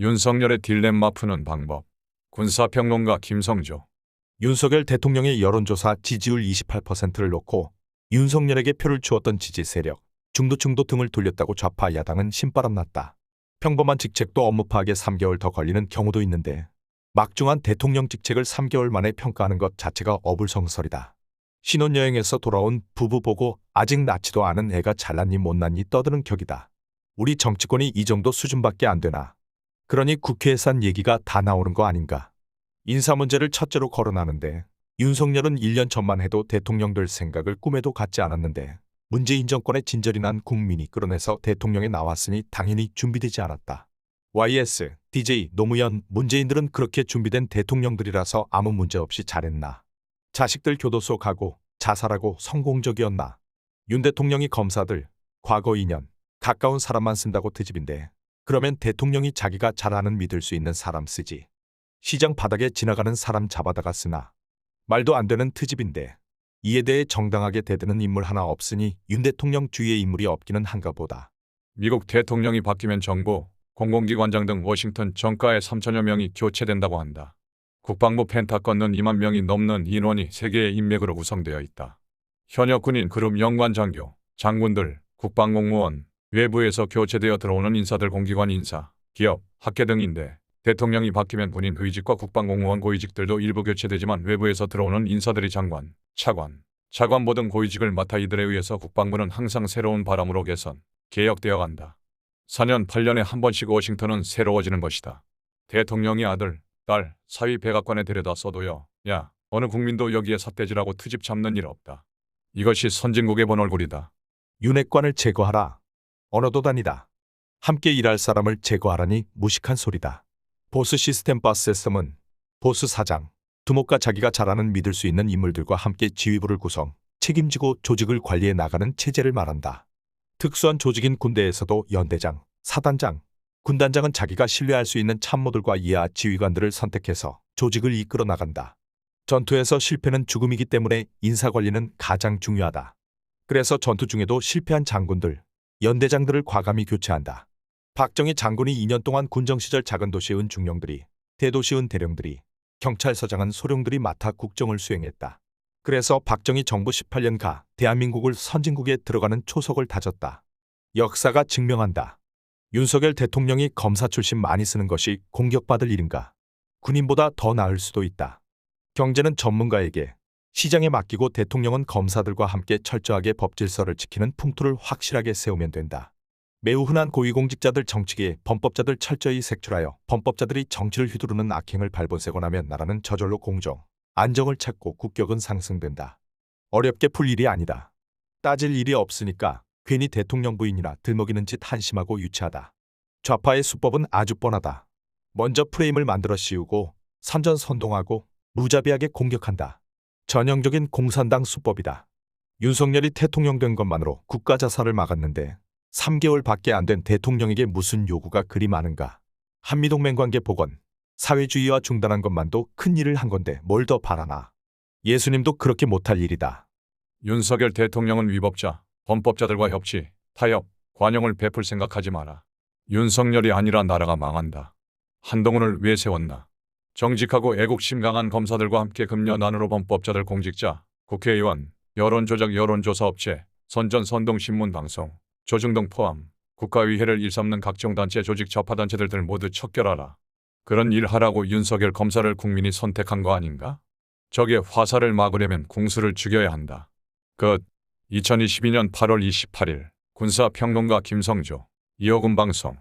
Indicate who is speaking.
Speaker 1: 윤석열의 딜레마 푸는 방법. 군사평론가 김성조.
Speaker 2: 윤석열 대통령의 여론조사 지지율 28%를 놓고 윤석열에게 표를 주었던 지지 세력, 중도층도 등을 돌렸다고 좌파 야당은 신바람 났다. 평범한 직책도 업무 파악에 3개월 더 걸리는 경우도 있는데 막중한 대통령 직책을 3개월 만에 평가하는 것 자체가 어불성설이다. 신혼여행에서 돌아온 부부 보고 아직 낳지도 않은 애가 잘났니 못났니 떠드는 격이다. 우리 정치권이 이 정도 수준밖에 안 되나. 그러니 국회에서 한 얘기가 다 나오는 거 아닌가. 인사 문제를 첫째로 거론하는데 윤석열은 1년 전만 해도 대통령 될 생각을 꿈에도 갖지 않았는데 문재인 정권의 진절이 난 국민이 끌어내서 대통령에 나왔으니 당연히 준비되지 않았다. YS, DJ, 노무현, 문재인들은 그렇게 준비된 대통령들이라서 아무 문제 없이 잘했나. 자식들 교도소 가고 자살하고 성공적이었나. 윤 대통령이 검사들, 과거 2년, 가까운 사람만 쓴다고 트집인데 그러면 대통령이 자기가 잘 아는 믿을 수 있는 사람 쓰지. 시장 바닥에 지나가는 사람 잡아다가 쓰나. 말도 안 되는 트집인데 이에 대해 정당하게 대드는 인물 하나 없으니 윤 대통령 주위의 인물이 없기는 한가 보다.
Speaker 1: 미국 대통령이 바뀌면 정부, 공공기관장 등 워싱턴 정가의 3천여 명이 교체된다고 한다. 국방부 펜타건은 2만 명이 넘는 인원이 세계의 인맥으로 구성되어 있다. 현역 군인 그룹 연관 장교, 장군들, 국방공무원, 외부에서 교체되어 들어오는 인사들 공기관 인사, 기업, 학계 등인데 대통령이 바뀌면 군인 의직과 국방공무원 고위직들도 일부 교체되지만 외부에서 들어오는 인사들이 장관, 차관, 차관보 등 고위직을 맡아 이들에 의해서 국방부는 항상 새로운 바람으로 개선, 개혁되어 간다. 4년, 8년에 한 번씩 워싱턴은 새로워지는 것이다. 대통령이 아들, 딸, 사위 백악관에 데려다 써도요. 야, 어느 국민도 여기에 삿대질하고 트집 잡는 일 없다. 이것이 선진국의 본 얼굴이다.
Speaker 2: 윤핵관을 제거하라. 언어도 다니다. 함께 일할 사람을 제거하라니 무식한 소리다. 보수 시스템 버스에서는 보수 사장, 두목과 자기가 잘 아는 믿을 수 있는 인물들과 함께 지휘부를 구성, 책임지고 조직을 관리해 나가는 체제를 말한다. 특수한 조직인 군대에서도 연대장, 사단장, 군단장은 자기가 신뢰할 수 있는 참모들과 이하 지휘관들을 선택해서 조직을 이끌어 나간다. 전투에서 실패는 죽음이기 때문에 인사관리는 가장 중요하다. 그래서 전투 중에도 실패한 장군들, 연대장들을 과감히 교체한다. 박정희 장군이 2년 동안 군정 시절 작은 도시의 은중령들이, 대도시의 대령들이, 경찰서장은 소령들이 맡아 국정을 수행했다. 그래서 박정희 정부 18년가 대한민국을 선진국에 들어가는 초석을 다졌다. 역사가 증명한다. 윤석열 대통령이 검사 출신 많이 쓰는 것이 공격받을 일인가? 군인보다 더 나을 수도 있다. 경제는 전문가에게, 시장에 맡기고 대통령은 검사들과 함께 철저하게 법질서를 지키는 풍토를 확실하게 세우면 된다. 매우 흔한 고위공직자들 정치계에 범법자들 철저히 색출하여 범법자들이 정치를 휘두르는 악행을 발본세고 나면 나라는 저절로 공정, 안정을 찾고 국격은 상승된다. 어렵게 풀 일이 아니다. 따질 일이 없으니까 괜히 대통령 부인이나 들먹이는 짓 한심하고 유치하다. 좌파의 수법은 아주 뻔하다. 먼저 프레임을 만들어 씌우고 선전선동하고 무자비하게 공격한다. 전형적인 공산당 수법이다. 윤석열이 대통령 된 것만으로 국가 자살을 막았는데 3개월밖에 안 된 대통령에게 무슨 요구가 그리 많은가. 한미동맹 관계 복원, 사회주의와 중단한 것만도 큰 일을 한 건데 뭘 더 바라나. 예수님도 그렇게 못할 일이다.
Speaker 1: 윤석열 대통령은 위법자, 범법자들과 협치, 타협, 관용을 베풀 생각하지 마라. 윤석열이 아니라 나라가 망한다. 한동훈을 왜 세웠나? 정직하고 애국심 강한 검사들과 함께 금년 안으로 범법자들 공직자, 국회의원, 여론조작 여론조사업체, 선전선동 신문방송, 조중 등 포함 국가위해를 일삼는 각종 단체 조직 좌파단체들을 모두 척결하라. 그런 일 하라고 윤석열 검사를 국민이 선택한 거 아닌가? 적의 화살을 막으려면 궁수를 죽여야 한다. 끝. 2022년 8월 28일 군사평론가 김성조, 이어금 방송.